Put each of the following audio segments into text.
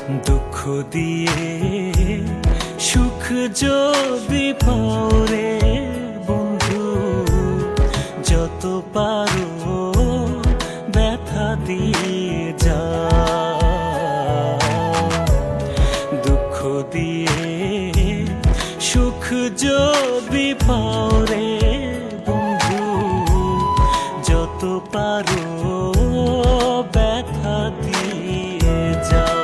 দুঃখ দিয়ে সুখ যদি পাও রে বন্ধু, যত পারো ব্যথা দিয়ে যাও। দুঃখ দিয়ে সুখ যদি পাও রে বন্ধু, যত পারো ব্যথা দিয়ে যাও।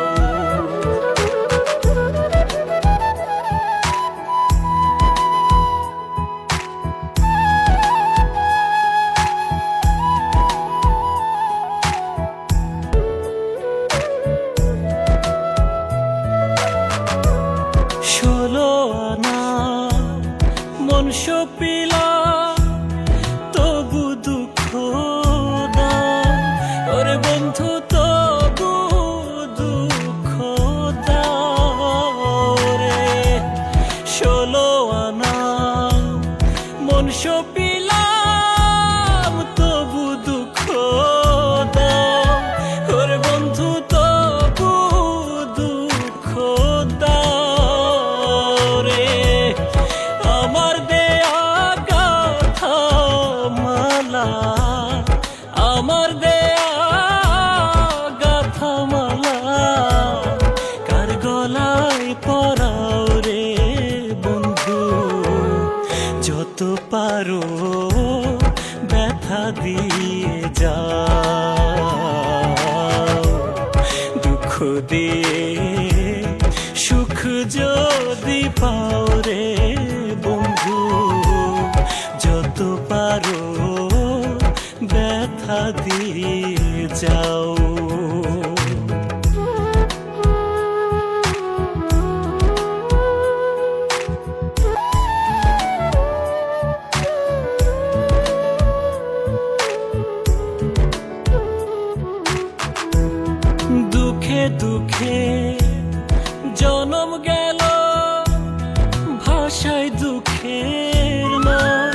ষোলো আনা মন সপিলা তবু দুঃখ দাও, ওরে বন্ধু তবু দুঃখ দাও রে। ষোলো আনা মন সপিলাম তবু দুঃখ দাও, ওরে বন্ধু তবু দুঃখ দাও রে। আমার দেয়া গাথা মালা, আমার দেয়া গাথা মালা কার গলায় পরাও রে বন্ধু, যত পারো ব্যথা দিয়ে যাও। দুঃখ দিয়ে সুখ যদি পাও রে বন্ধু, যত পারো ব্যথা দিয়ে যাও। দুঃখে দুঃখে জনম গেল, ভাষায় দুঃখের নাম,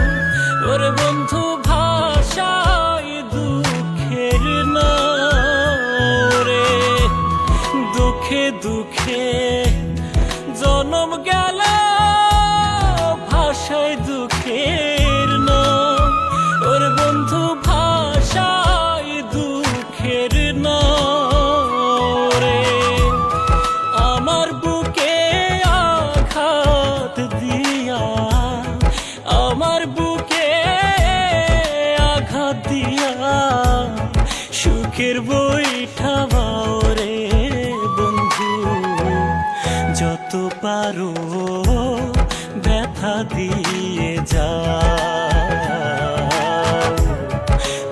ওরে বন্ধু ভাষায় দুঃখের নাম রে। দুঃখে দুঃখে জনম গেল, ভাষায় দুঃখের নাম, ওরে বন্ধু ভাষায় দুঃখের নাম রে। আমার বুকে আঘাত দিয়া, আমার বুকে আঘাত দিয়া সুখের বৈঠা বাও রে বন্ধু, যত পারো ব্যথা দিয়ে যাও।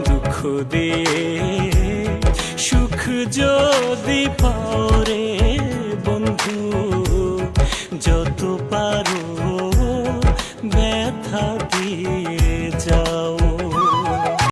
দুঃখ দিয়ে সুখ যদি পাও রে বন্ধু, যত